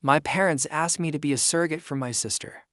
My parents asked me to be a surrogate for my sister.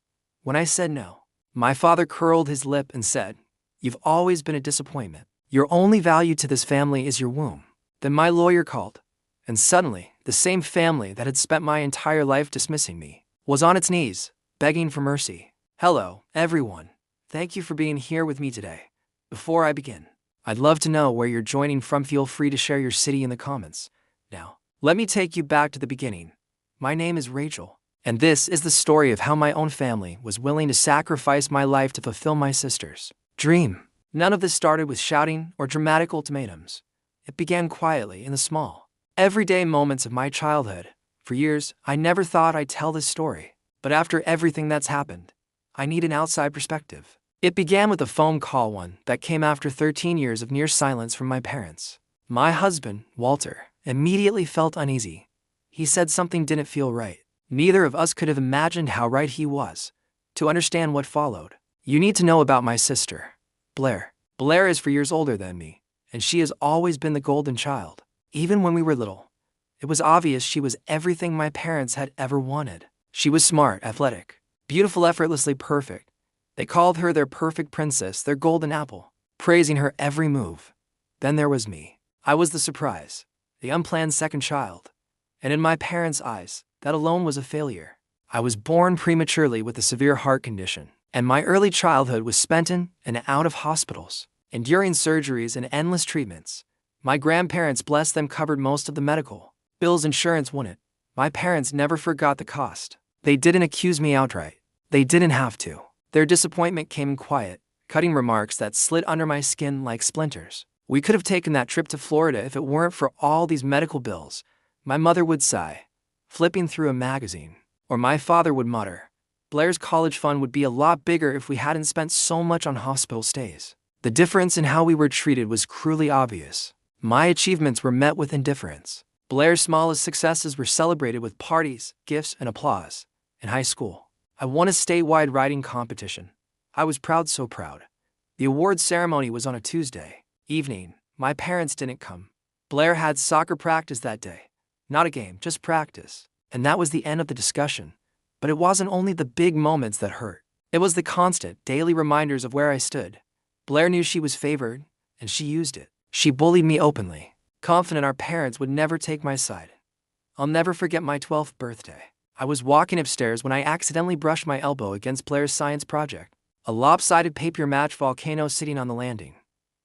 When I said no, my father curled his lip and said, "You've always been a disappointment. Your only value to this family is your womb." Then my lawyer called, and suddenly, the same family that had spent my entire life dismissing me was on its knees, begging for mercy. Hello, everyone. Thank you for being here with me today. Before I begin, I'd love to know where you're joining from. Feel free to share your city in the comments. Now, let me take you back to the beginning. My name is Rachel, and this is the story of how my own family was willing to sacrifice my life to fulfill my sister's dream. None of this started with shouting or dramatic ultimatums. It began quietly in the small, everyday moments of my childhood. For years, I never thought I'd tell this story, but after everything that's happened, I need an outside perspective. It began with a phone call, one that came after 13 years of near silence from my parents. My husband, Walter, immediately felt uneasy. He said something didn't feel right. Neither of us could have imagined how right he was. To understand what followed, you need to know about my sister, Blair. Blair is 4 years older than me, and she has always been the golden child. Even when we were little, it was obvious she was everything my parents had ever wanted. She was smart, athletic, beautiful, effortlessly perfect. They called her their perfect princess, their golden apple, praising her every move. Then there was me. I was the surprise, the unplanned second child. And in my parents' eyes, that alone was a failure. I was born prematurely with a severe heart condition, and my early childhood was spent in and out of hospitals, enduring surgeries and endless treatments. My grandparents, bless them, covered most of the medical bills. Insurance wouldn't. My parents never forgot the cost. They didn't accuse me outright. They didn't have to. Their disappointment came in quiet, cutting remarks that slid under my skin like splinters. "We could have taken that trip to Florida if it weren't for all these medical bills," my mother would sigh, flipping through a magazine. Or my father would mutter, "Blair's college fund would be a lot bigger if we hadn't spent so much on hospital stays." The difference in how we were treated was cruelly obvious. My achievements were met with indifference. Blair's smallest successes were celebrated with parties, gifts, and applause. In high school, I won a statewide writing competition. I was proud, so proud. The awards ceremony was on a Tuesday evening. My parents didn't come. Blair had soccer practice that day. Not a game, just practice. And that was the end of the discussion. But it wasn't only the big moments that hurt. It was the constant, daily reminders of where I stood. Blair knew she was favored, and she used it. She bullied me openly, confident our parents would never take my side. I'll never forget my 12th birthday. I was walking upstairs when I accidentally brushed my elbow against Blair's science project, a lopsided paper match volcano sitting on the landing.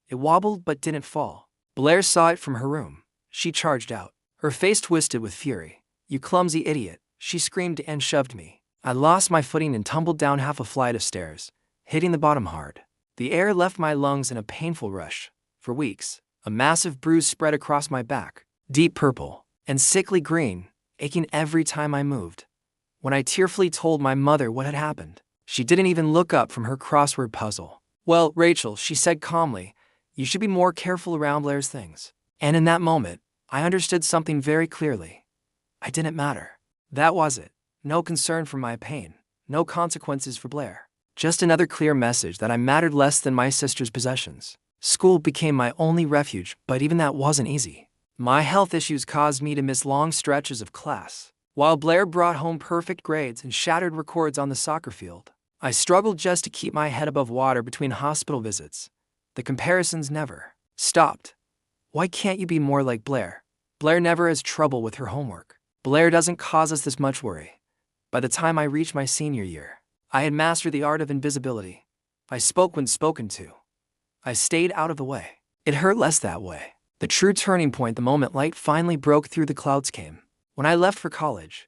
It wobbled but didn't fall. Blair saw it from her room. She charged out, her face twisted with fury. "You clumsy idiot," she screamed and shoved me. I lost my footing and tumbled down half a flight of stairs, hitting the bottom hard. The air left my lungs in a painful rush. For weeks, a massive bruise spread across my back, deep purple and sickly green, aching every time I moved. When I tearfully told my mother what had happened, she didn't even look up from her crossword puzzle. "Well, Rachel," she said calmly, "you should be more careful around Blair's things." And in that moment, I understood something very clearly. I didn't matter. That was it. No concern for my pain, no consequences for Blair. Just another clear message that I mattered less than my sister's possessions. School became my only refuge, but even that wasn't easy. My health issues caused me to miss long stretches of class, while Blair brought home perfect grades and shattered records on the soccer field. I struggled just to keep my head above water between hospital visits. The comparisons never stopped. "Why can't you be more like Blair? Blair never has trouble with her homework. Blair doesn't cause us this much worry." By the time I reached my senior year, I had mastered the art of invisibility. I spoke when spoken to. I stayed out of the way. It hurt less that way. The true turning point, the moment light finally broke through the clouds, came when I left for college.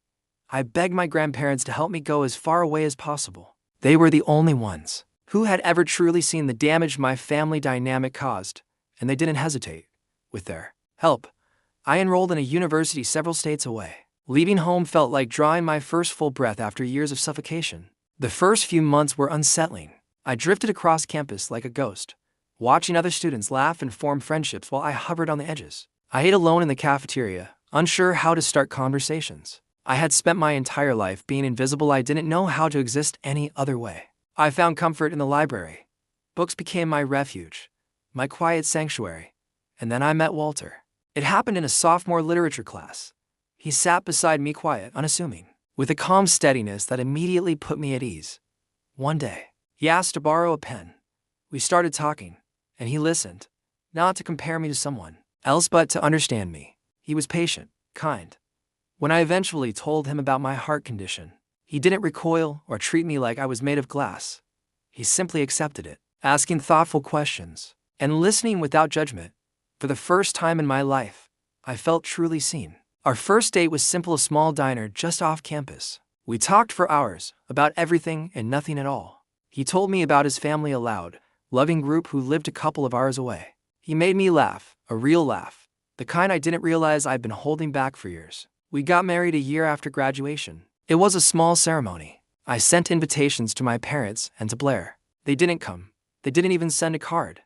I begged my grandparents to help me go as far away as possible. They were the only ones who had ever truly seen the damage my family dynamic caused, and they didn't hesitate. With their help, I enrolled in a university several states away. Leaving home felt like drawing my first full breath after years of suffocation. The first few months were unsettling. I drifted across campus like a ghost, watching other students laugh and form friendships while I hovered on the edges. I ate alone in the cafeteria, unsure how to start conversations. I had spent my entire life being invisible. I didn't know how to exist any other way. I found comfort in the library. Books became my refuge, my quiet sanctuary. And then I met Walter. It happened in a sophomore literature class. He sat beside me, quiet, unassuming. with a calm steadiness that immediately put me at ease. One day, he asked to borrow a pen. We started talking, and he listened, not to compare me to someone else but to understand me. He was patient, kind. When I eventually told him about my heart condition, he didn't recoil or treat me like I was made of glass. He simply accepted it, asking thoughtful questions and listening without judgment. For the first time in my life, I felt truly seen. Our first date was simple, a small diner just off campus. We talked for hours about everything and nothing at all. He told me about his family, a loud, loving group who lived a couple of hours away. He made me laugh, a real laugh, the kind I didn't realize I'd been holding back for years. We got married a year after graduation. It was a small ceremony. I sent invitations to my parents and to Blair. They didn't come. They didn't even send a card.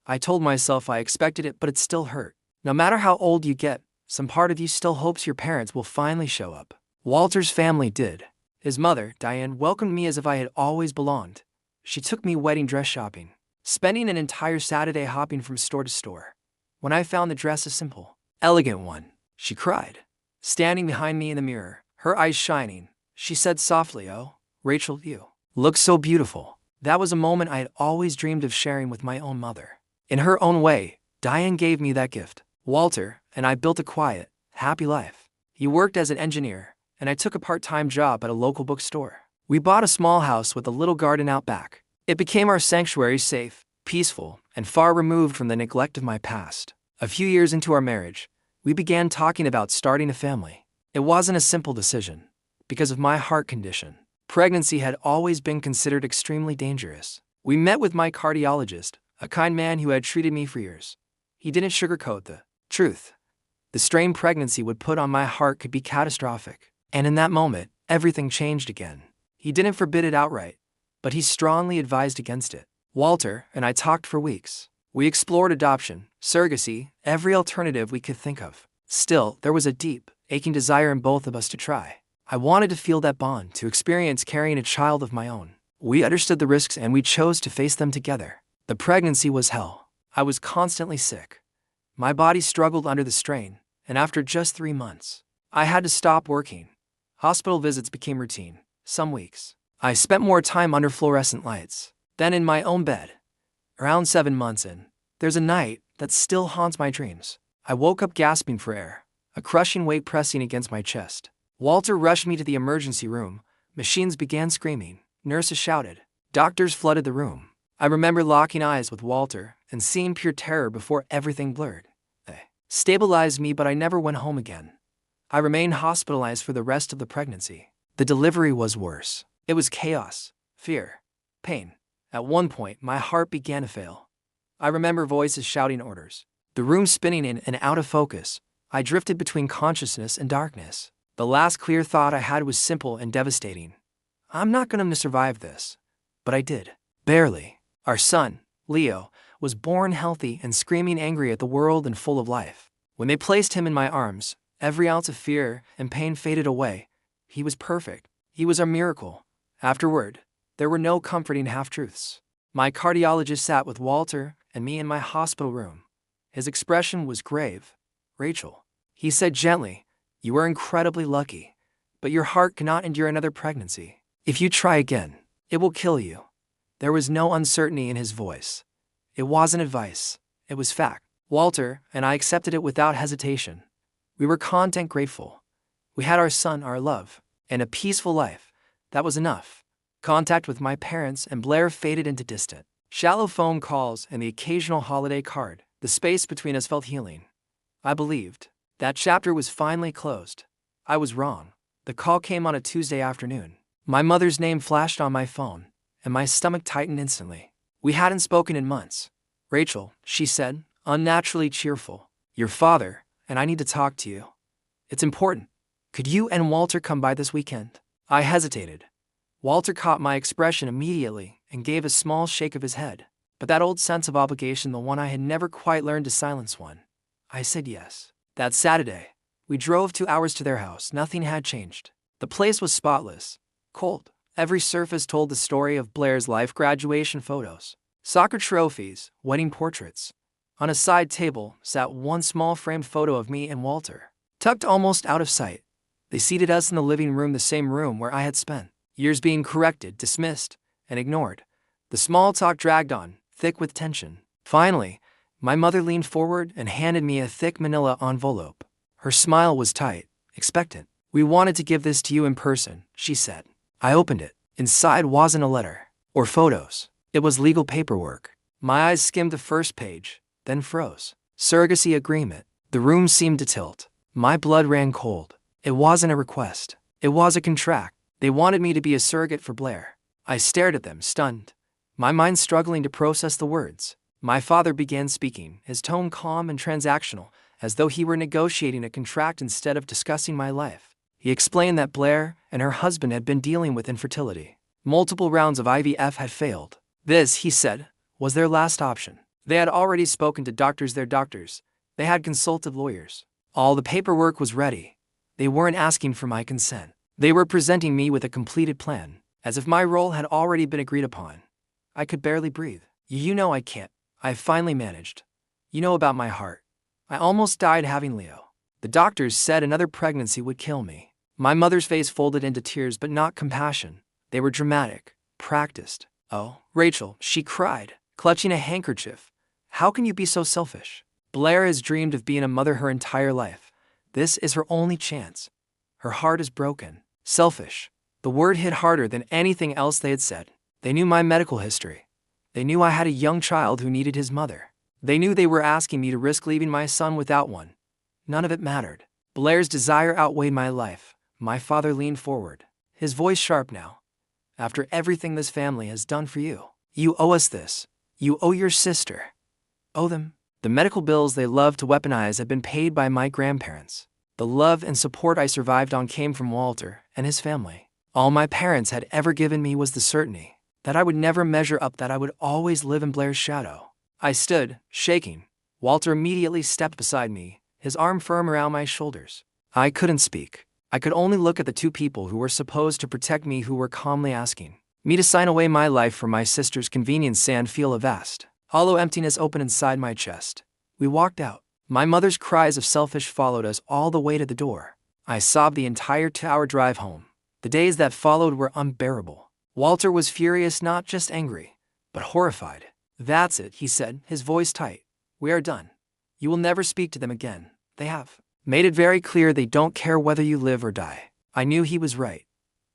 I told myself I expected it, but it still hurt. No matter how old you get, some part of you still hopes your parents will finally show up. Walter's family did. His mother, Diane, welcomed me as if I had always belonged. She took me wedding dress shopping, spending an entire Saturday hopping from store to store. When I found the dress, a simple, elegant one, she cried. Standing behind me in the mirror, her eyes shining, she said softly, "Oh, Rachel, you look so beautiful." That was a moment I had always dreamed of sharing with my own mother. In her own way, Diane gave me that gift. Walter and I built a quiet, happy life. He worked as an engineer, and I took a part-time job at a local bookstore. We bought a small house with a little garden out back. It became our sanctuary, safe, peaceful, and far removed from the neglect of my past. A few years into our marriage, we began talking about starting a family. It wasn't a simple decision, because of my heart condition. Pregnancy had always been considered extremely dangerous. We met with my cardiologist, a kind man who had treated me for years. He didn't sugarcoat the truth. The strain pregnancy would put on my heart could be catastrophic. And in that moment, everything changed again. He didn't forbid it outright, but he strongly advised against it. Walter and I talked for weeks. We explored adoption, surrogacy, every alternative we could think of. Still, there was a deep, aching desire in both of us to try. I wanted to feel that bond, to experience carrying a child of my own. We understood the risks and we chose to face them together. The pregnancy was hell. I was constantly sick. My body struggled under the strain, and after just 3 months, I had to stop working. Hospital visits became routine. Some weeks, I spent more time under fluorescent lights than in my own bed. Around 7 months in, there's a night that still haunts my dreams. I woke up gasping for air, a crushing weight pressing against my chest. Walter rushed me to the emergency room. Machines began screaming. Nurses shouted. Doctors flooded the room. I remember locking eyes with Walter and seeing pure terror before everything blurred. They stabilized me, but I never went home again. I remained hospitalized for the rest of the pregnancy. The delivery was worse. It was chaos, fear, pain. At one point, my heart began to fail. I remember voices shouting orders, the room spinning in and out of focus. I drifted between consciousness and darkness. The last clear thought I had was simple and devastating. I'm not going to survive this. But I did. Barely. Our son, Leo, was born healthy and screaming angry at the world and full of life. When they placed him in my arms, every ounce of fear and pain faded away. He was perfect. He was a miracle. Afterward, there were no comforting half-truths. My cardiologist sat with Walter and me in my hospital room. His expression was grave. Rachel, he said gently, you are incredibly lucky, but your heart cannot endure another pregnancy. If you try again, it will kill you. There was no uncertainty in his voice. It wasn't advice. It was fact. Walter and I accepted it without hesitation. We were content grateful. We had our son, our love, and a peaceful life. That was enough. Contact with my parents and Blair faded into distant, shallow phone calls and the occasional holiday card. The space between us felt healing. I believed. That chapter was finally closed. I was wrong. The call came on a Tuesday afternoon. My mother's name flashed on my phone, and my stomach tightened instantly. We hadn't spoken in months. Rachel, she said, unnaturally cheerful. Your father and I need to talk to you. It's important. Could you and Walter come by this weekend? I hesitated. Walter caught my expression immediately and gave a small shake of his head. But that old sense of obligation, the one I had never quite learned to silence one. I said yes. That Saturday, we drove 2 hours to their house. Nothing had changed. The place was spotless, cold. Every surface told the story of Blair's life: graduation photos, soccer trophies, wedding portraits. On a side table sat one small framed photo of me and Walter, tucked almost out of sight. They seated us in the living room, the same room where I had spent years being corrected, dismissed, and ignored. The small talk dragged on, thick with tension. Finally, my mother leaned forward and handed me a thick manila envelope. Her smile was tight, expectant. "We wanted to give this to you in person," she said. I opened it. Inside wasn't a letter or photos. It was legal paperwork. My eyes skimmed the first page, then froze. Surrogacy agreement. The room seemed to tilt. My blood ran cold. It wasn't a request. It was a contract. They wanted me to be a surrogate for Blair. I stared at them, stunned, my mind struggling to process the words. My father began speaking, his tone calm and transactional, as though he were negotiating a contract instead of discussing my life. He explained that Blair and her husband had been dealing with infertility. Multiple rounds of IVF had failed. This, he said, was their last option. They had already spoken to their doctors. They had consulted lawyers. All the paperwork was ready. They weren't asking for my consent. They were presenting me with a completed plan, as if my role had already been agreed upon. I could barely breathe. You know I can't. I finally managed. You know about my heart. I almost died having Leo. The doctors said another pregnancy would kill me. My mother's face folded into tears, but not compassion. They were dramatic, practiced. "Oh, Rachel," she cried, clutching a handkerchief. "How can you be so selfish? Blair has dreamed of being a mother her entire life. This is her only chance. Her heart is broken." Selfish. The word hit harder than anything else they had said. They knew my medical history. They knew I had a young child who needed his mother. They knew they were asking me to risk leaving my son without one. None of it mattered. Blair's desire outweighed my life. My father leaned forward, his voice sharp now. "After everything this family has done for you, you owe us this. You owe your sister. Owe them." The medical bills they loved to weaponize had been paid by my grandparents. The love and support I survived on came from Walter and his family. All my parents had ever given me was the certainty that I would never measure up, that I would always live in Blair's shadow. I stood, shaking. Walter immediately stepped beside me, his arm firm around my shoulders. I couldn't speak. I could only look at the two people who were supposed to protect me, who were calmly asking me to sign away my life for my sister's convenience and feel a vast, hollow emptiness open inside my chest. We walked out. My mother's cries of selfish followed us all the way to the door. I sobbed the entire 2-hour drive home. The days that followed were unbearable. Walter was furious, not just angry, but horrified. "That's it," he said, his voice tight. "We are done. You will never speak to them again. They have made it very clear they don't care whether you live or die." I knew he was right.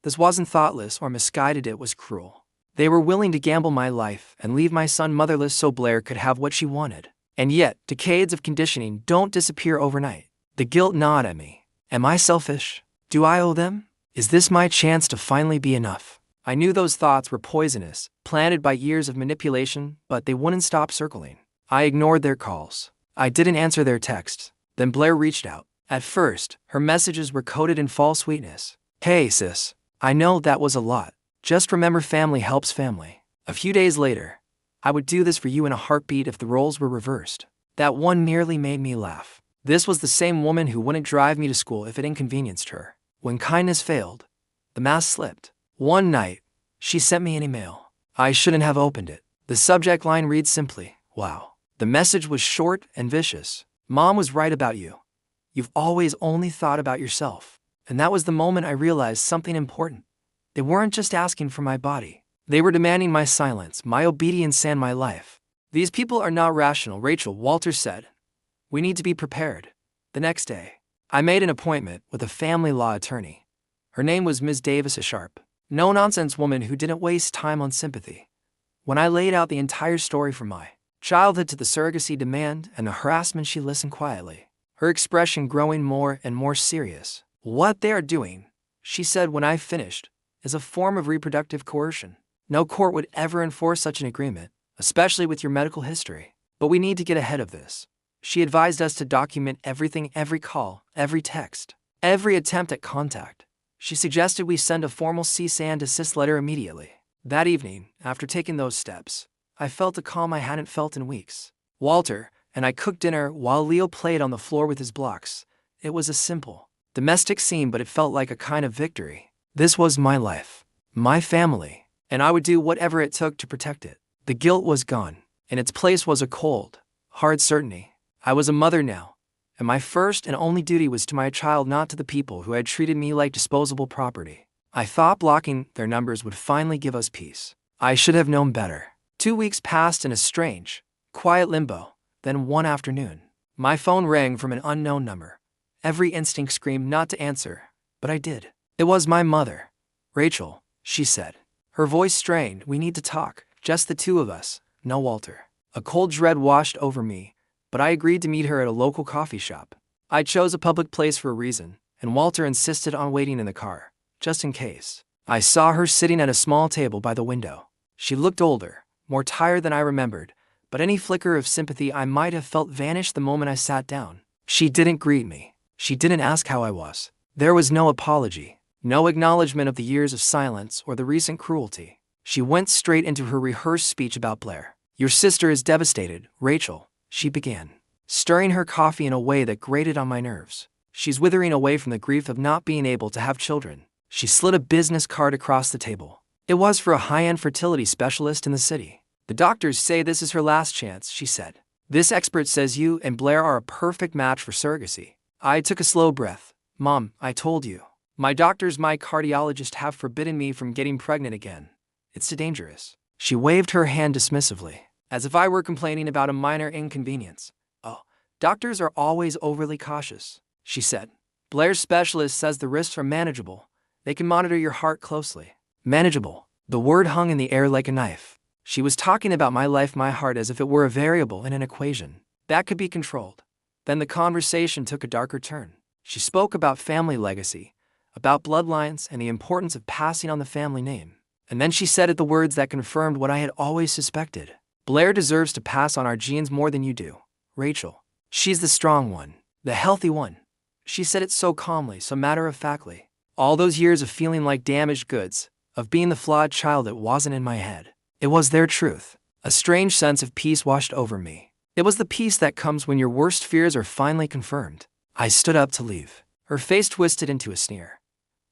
This wasn't thoughtless or misguided, it was cruel. They were willing to gamble my life and leave my son motherless so Blair could have what she wanted. And yet, decades of conditioning don't disappear overnight. The guilt gnawed at me. Am I selfish? Do I owe them? Is this my chance to finally be enough? I knew those thoughts were poisonous, planted by years of manipulation, but they wouldn't stop circling. I ignored their calls. I didn't answer their texts. Then Blair reached out. At first, her messages were coded in false sweetness. "Hey, sis. I know that was a lot. Just remember, family helps family." A few days later, "I would do this for you in a heartbeat if the roles were reversed." That one nearly made me laugh. This was the same woman who wouldn't drive me to school if it inconvenienced her. When kindness failed, the mask slipped. One night, she sent me an email. I shouldn't have opened it. The subject line read simply, "Wow." The message was short and vicious. "Mom was right about you. You've always only thought about yourself." And that was the moment I realized something important. They weren't just asking for my body. They were demanding my silence, my obedience, and my life. "These people are not rational, Rachel," Walter said. "We need to be prepared." The next day, I made an appointment with a family law attorney. Her name was Ms. Davis, a sharp, no-nonsense woman who didn't waste time on sympathy. When I laid out the entire story from my childhood to the surrogacy demand and the harassment, she listened quietly, her expression growing more and more serious. "What they are doing," she said when I finished, "is a form of reproductive coercion. No court would ever enforce such an agreement, especially with your medical history. But we need to get ahead of this." She advised us to document everything, every call, every text, every attempt at contact. She suggested we send a formal cease and desist letter immediately. That evening, after taking those steps, I felt a calm I hadn't felt in weeks. Walter and I cooked dinner while Leo played on the floor with his blocks. It was a simple, domestic scene, but it felt like a kind of victory. This was my life, my family, and I would do whatever it took to protect it. The guilt was gone. In its place was a cold, hard certainty. I was a mother now, and my first and only duty was to my child, not to the people who had treated me like disposable property. I thought blocking their numbers would finally give us peace. I should have known better. 2 weeks passed in a strange, quiet limbo. Then one afternoon, my phone rang from an unknown number. Every instinct screamed not to answer, but I did. It was my mother. "Rachel," she said. Her voice strained. "We need to talk. Just the two of us. No Walter." A cold dread washed over me, but I agreed to meet her at a local coffee shop. I chose a public place for a reason, and Walter insisted on waiting in the car, just in case. I saw her sitting at a small table by the window. She looked older, more tired than I remembered, but any flicker of sympathy I might have felt vanished the moment I sat down. She didn't greet me. She didn't ask how I was. There was no apology, no acknowledgement of the years of silence or the recent cruelty. She went straight into her rehearsed speech about Blair. "Your sister is devastated, Rachel," she began, stirring her coffee in a way that grated on my nerves. "She's withering away from the grief of not being able to have children." She slid a business card across the table. It was for a high-end fertility specialist in the city. "The doctors say this is her last chance," she said. "This expert says you and Blair are a perfect match for surrogacy." I took a slow breath. "Mom, I told you. My doctors, my cardiologist have forbidden me from getting pregnant again. It's too dangerous." She waved her hand dismissively, as if I were complaining about a minor inconvenience. "Oh, doctors are always overly cautious," she said. "Blair's specialist says the risks are manageable. They can monitor your heart closely." Manageable. The word hung in the air like a knife. She was talking about my life, my heart, as if it were a variable in an equation that could be controlled. Then the conversation took a darker turn. She spoke about family legacy, about bloodlines, and the importance of passing on the family name. And then she said it the words that confirmed what I had always suspected. "Blair deserves to pass on our genes more than you do, Rachel. She's the strong one, the healthy one." She said it so calmly, so matter-of-factly. All those years of feeling like damaged goods, of being the flawed child that wasn't in my head. It was their truth. A strange sense of peace washed over me. It was the peace that comes when your worst fears are finally confirmed. I stood up to leave. Her face twisted into a sneer.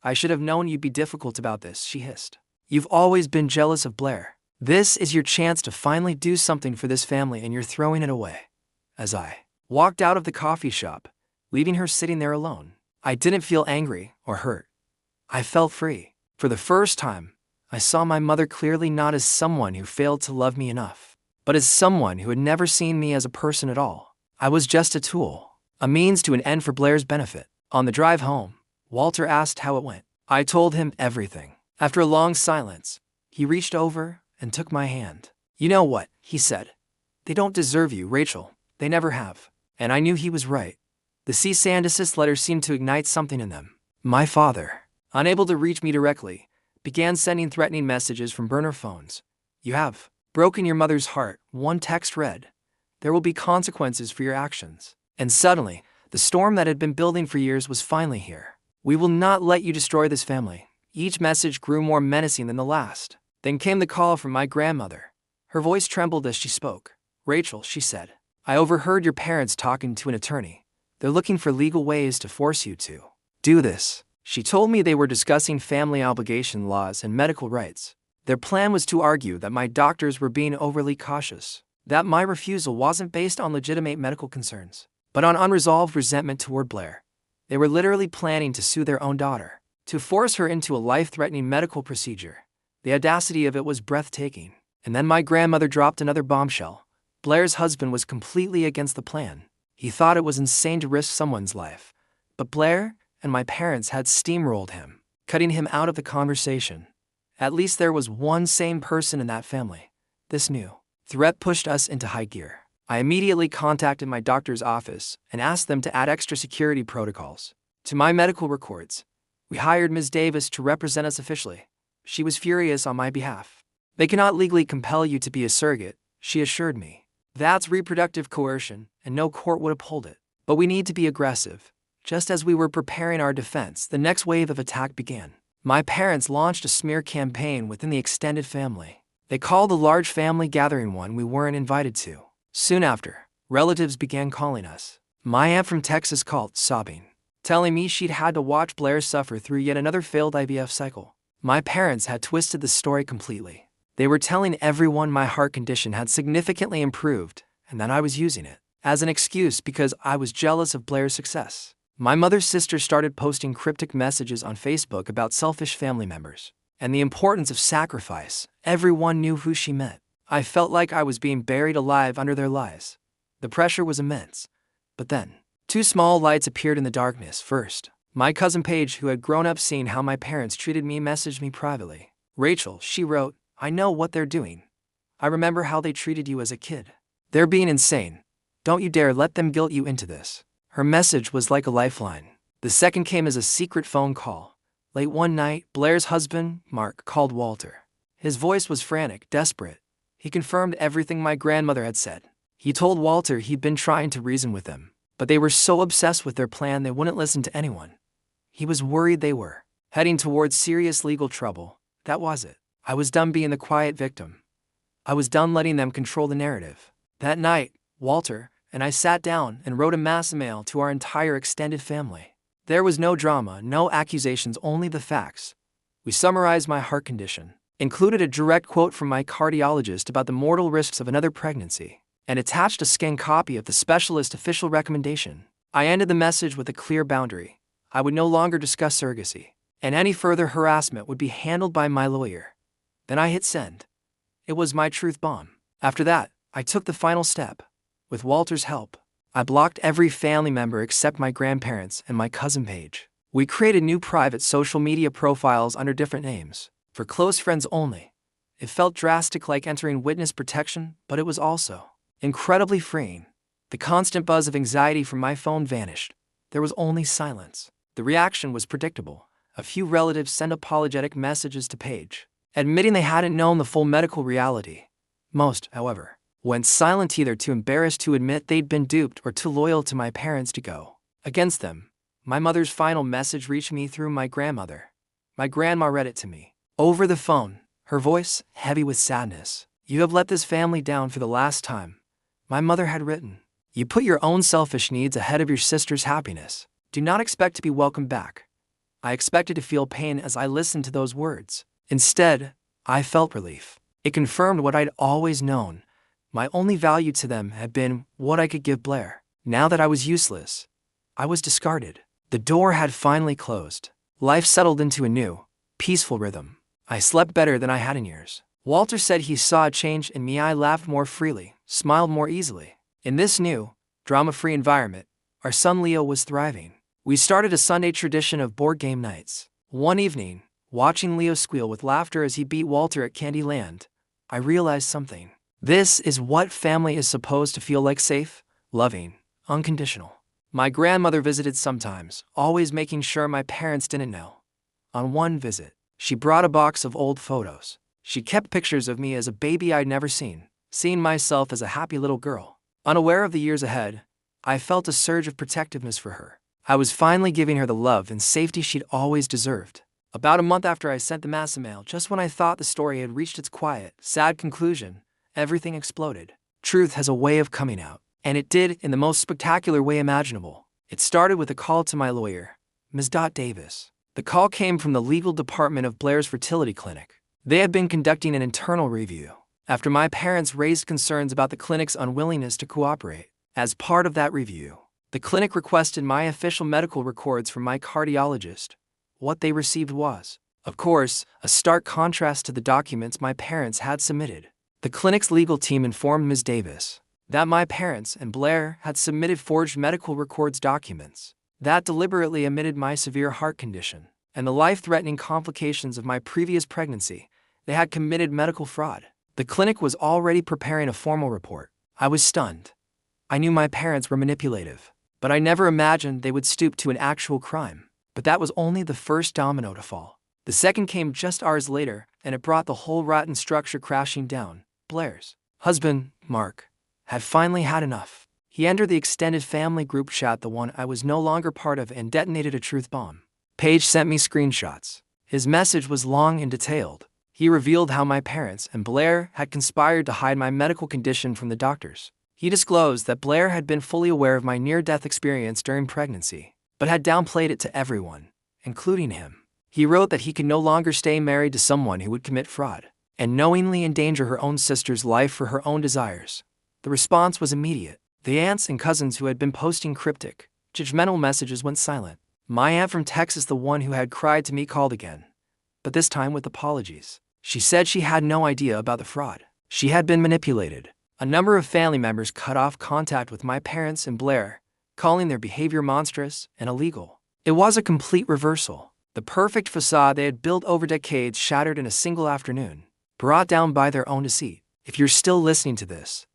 "I should have known you'd be difficult about this," she hissed. "You've always been jealous of Blair. This is your chance to finally do something for this family, and you're throwing it away." As I walked out of the coffee shop, leaving her sitting there alone, I didn't feel angry or hurt. I felt free. For the first time, I saw my mother clearly, not as someone who failed to love me enough, but as someone who had never seen me as a person at all. I was just a tool, a means to an end for Blair's benefit. On the drive home, Walter asked how it went. I told him everything. After a long silence, he reached over and took my hand. "You know what?" he said. "They don't deserve you, Rachel. They never have." And I knew he was right. The cease and desist letter seemed to ignite something in them. My father, unable to reach me directly, began sending threatening messages from burner phones. "You have broken your mother's heart," one text read. "There will be consequences for your actions." And suddenly, the storm that had been building for years was finally here. "We will not let you destroy this family." Each message grew more menacing than the last. Then came the call from my grandmother. Her voice trembled as she spoke. "Rachel," she said, "I overheard your parents talking to an attorney. They're looking for legal ways to force you to do this." She told me they were discussing family obligation laws and medical rights. Their plan was to argue that my doctors were being overly cautious, that my refusal wasn't based on legitimate medical concerns, but on unresolved resentment toward Blair. They were literally planning to sue their own daughter, to force her into a life-threatening medical procedure. The audacity of it was breathtaking. And then my grandmother dropped another bombshell. Blair's husband was completely against the plan. He thought it was insane to risk someone's life. But Blair and my parents had steamrolled him, cutting him out of the conversation. At least there was one sane person in that family. This new threat pushed us into high gear. I immediately contacted my doctor's office and asked them to add extra security protocols to my medical records. We hired Ms. Davis to represent us officially. She was furious on my behalf. "They cannot legally compel you to be a surrogate," she assured me. "That's reproductive coercion, and no court would uphold it. But we need to be aggressive." Just as we were preparing our defense, the next wave of attack began. My parents launched a smear campaign within the extended family. They called the large family gathering one we weren't invited to. Soon after, relatives began calling us. My aunt from Texas called, sobbing, telling me she'd had to watch Blair suffer through yet another failed IVF cycle. My parents had twisted the story completely. They were telling everyone my heart condition had significantly improved and that I was using it. as an excuse because I was jealous of Blair's success. My mother's sister started posting cryptic messages on Facebook about selfish family members and the importance of sacrifice. Everyone knew who she meant. I felt like I was being buried alive under their lies. The pressure was immense. But then, two small lights appeared in the darkness. First, my cousin Paige, who had grown up seeing how my parents treated me, messaged me privately. "Rachel," she wrote, "I know what they're doing. I remember how they treated you as a kid. They're being insane. Don't you dare let them guilt you into this." Her message was like a lifeline. The second came as a secret phone call. Late one night, Blair's husband, Mark, called Walter. His voice was frantic, desperate. He confirmed everything my grandmother had said. He told Walter he'd been trying to reason with them, but they were so obsessed with their plan they wouldn't listen to anyone. He was worried they were heading towards serious legal trouble. That was it. I was done being the quiet victim. I was done letting them control the narrative. That night, Walter and I sat down and wrote a mass email to our entire extended family. There was no drama, no accusations, only the facts. We summarized my heart condition, included a direct quote from my cardiologist about the mortal risks of another pregnancy, and attached a scanned copy of the specialist's official recommendation. I ended the message with a clear boundary. I would no longer discuss surrogacy, and any further harassment would be handled by my lawyer. Then I hit send. It was my truth bomb. After that, I took the final step. With Walter's help, I blocked every family member except my grandparents and my cousin Paige. We created new private social media profiles under different names, for close friends only. It felt drastic, like entering witness protection, but it was also incredibly freeing. The constant buzz of anxiety from my phone vanished. There was only silence. The reaction was predictable. A few relatives sent apologetic messages to Paige, admitting they hadn't known the full medical reality. Most, however, went silent, either too embarrassed to admit they'd been duped or too loyal to my parents to go against them. My mother's final message reached me through my grandmother. My grandma read it to me over the phone, her voice heavy with sadness. "You have let this family down for the last time." My mother had written, "You put your own selfish needs ahead of your sister's happiness. Do not expect to be welcomed back." I expected to feel pain as I listened to those words. Instead, I felt relief. It confirmed what I'd always known. My only value to them had been what I could give Blair. Now that I was useless, I was discarded. The door had finally closed. Life settled into a new, peaceful rhythm. I slept better than I had in years. Walter said he saw a change in me. I laughed more freely, smiled more easily. In this new, drama-free environment, our son Leo was thriving. We started a Sunday tradition of board game nights. One evening, watching Leo squeal with laughter as he beat Walter at Candyland, I realized something. This is what family is supposed to feel like: safe, loving, unconditional. My grandmother visited sometimes, always making sure my parents didn't know. On one visit, she brought a box of old photos. She kept pictures of me as a baby I'd never seen, seeing myself as a happy little girl. Unaware of the years ahead, I felt a surge of protectiveness for her. I was finally giving her the love and safety she'd always deserved. About a month after I sent the mass email, just when I thought the story had reached its quiet, sad conclusion, everything exploded. Truth has a way of coming out, and it did in the most spectacular way imaginable. It started with a call to my lawyer, Ms. Davis. The call came from the legal department of Blair's fertility clinic. They had been conducting an internal review after my parents raised concerns about the clinic's unwillingness to cooperate. As part of that review, the clinic requested my official medical records from my cardiologist. What they received was, of course, a stark contrast to the documents my parents had submitted. The clinic's legal team informed Ms. Davis that my parents and Blair had submitted forged medical records documents that deliberately omitted my severe heart condition and the life-threatening complications of my previous pregnancy. They had committed medical fraud. The clinic was already preparing a formal report. I was stunned. I knew my parents were manipulative, but I never imagined they would stoop to an actual crime. But that was only the first domino to fall. The second came just hours later, and it brought the whole rotten structure crashing down. Blair's husband, Mark, had finally had enough. He entered the extended family group chat, the one I was no longer part of, and detonated a truth bomb. Paige sent me screenshots. His message was long and detailed. He revealed how my parents and Blair had conspired to hide my medical condition from the doctors. He disclosed that Blair had been fully aware of my near-death experience during pregnancy, but had downplayed it to everyone, including him. He wrote that he could no longer stay married to someone who would commit fraud and knowingly endanger her own sister's life for her own desires. The response was immediate. The aunts and cousins who had been posting cryptic, judgmental messages went silent. My aunt from Texas, the one who had cried to me, called again, but this time with apologies. She said she had no idea about the fraud. She had been manipulated. A number of family members cut off contact with my parents and Blair, calling their behavior monstrous and illegal. It was a complete reversal. The perfect facade they had built over decades shattered in a single afternoon, brought down by their own deceit. If you're still listening to this,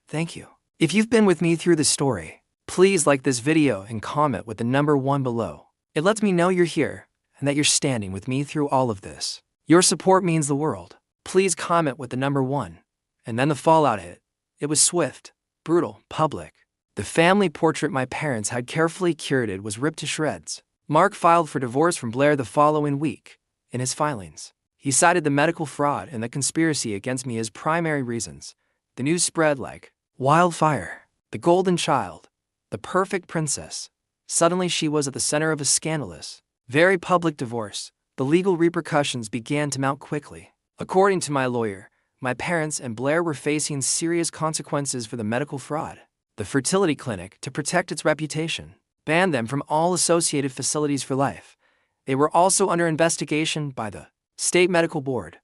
thank you. If you've been with me through this story, please like this video and comment with the number 1 below. It lets me know you're here and that you're standing with me through all of this. Your support means the world. Please comment with the number 1. And then the fallout hit. It was swift, brutal, public. The family portrait my parents had carefully curated was ripped to shreds. Mark filed for divorce from Blair the following week. In his filings, he cited the medical fraud and the conspiracy against me as primary reasons. The news spread like wildfire. The golden child, the perfect princess. Suddenly she was at the center of a scandalous, very public divorce. The legal repercussions began to mount quickly. According to my lawyer, my parents and Blair were facing serious consequences for the medical fraud. The fertility clinic, to protect its reputation, banned them from all associated facilities for life. They were also under investigation by the State Medical Board.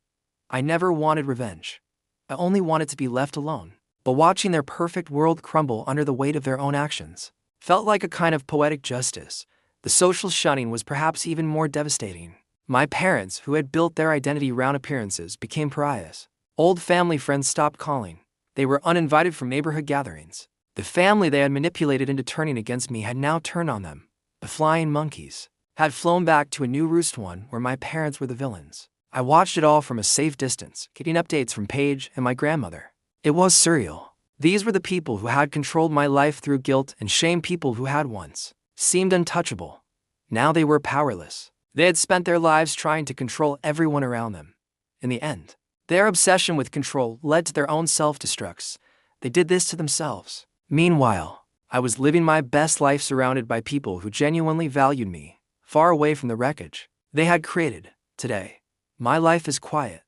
I never wanted revenge. I only wanted to be left alone. But watching their perfect world crumble under the weight of their own actions felt like a kind of poetic justice. The social shunning was perhaps even more devastating. My parents, who had built their identity around appearances, became pariahs. Old family friends stopped calling. They were uninvited from neighborhood gatherings. The family they had manipulated into turning against me had now turned on them. The flying monkeys had flown back to a new roost, one where my parents were the villains. I watched it all from a safe distance, getting updates from Paige and my grandmother. It was surreal. These were the people who had controlled my life through guilt and shame, people who had once seemed untouchable. Now they were powerless. They had spent their lives trying to control everyone around them. In the end, their obsession with control led to their own self-destructs. They did this to themselves. Meanwhile, I was living my best life surrounded by people who genuinely valued me, far away from the wreckage they had created. Today, my life is quiet,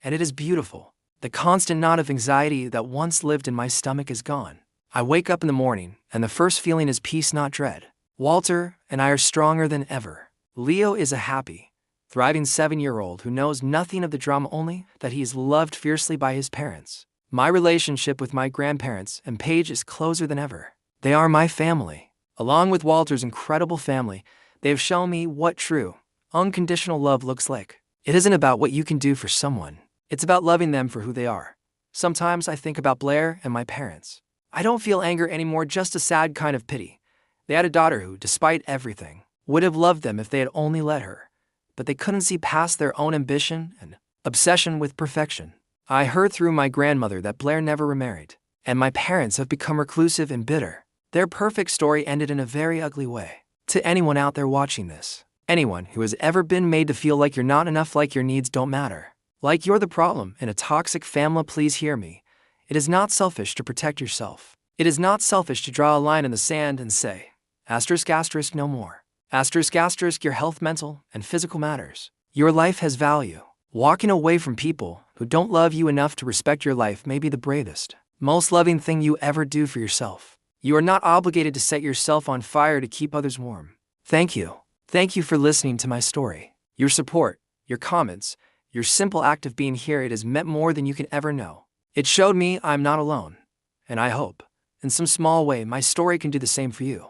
and it is beautiful. The constant knot of anxiety that once lived in my stomach is gone. I wake up in the morning, and the first feeling is peace, not dread. Walter and I are stronger than ever. Leo is a happy, thriving 7-year-old who knows nothing of the drama, only that he is loved fiercely by his parents. My relationship with my grandparents and Paige is closer than ever. They are my family. Along with Walter's incredible family, they have shown me what true, unconditional love looks like. It isn't about what you can do for someone. It's about loving them for who they are. Sometimes I think about Blair and my parents. I don't feel anger anymore, just a sad kind of pity. They had a daughter who, despite everything, would have loved them if they had only let her. But they couldn't see past their own ambition and obsession with perfection. I heard through my grandmother that Blair never remarried, and my parents have become reclusive and bitter. Their perfect story ended in a very ugly way. To anyone out there watching this, anyone who has ever been made to feel like you're not enough, like your needs don't matter, like you're the problem in a toxic family, please hear me. It is not selfish to protect yourself. It is not selfish to draw a line in the sand and say, asterisk, asterisk, no more. Asterisk, asterisk, your health, mental and physical matters. Your life has value. Walking away from people who don't love you enough to respect your life may be the bravest, most loving thing you ever do for yourself. You are not obligated to set yourself on fire to keep others warm. Thank you. Thank you for listening to my story. Your support, your comments, your simple act of being here, it has meant more than you can ever know. It showed me I'm not alone. And I hope, in some small way, my story can do the same for you.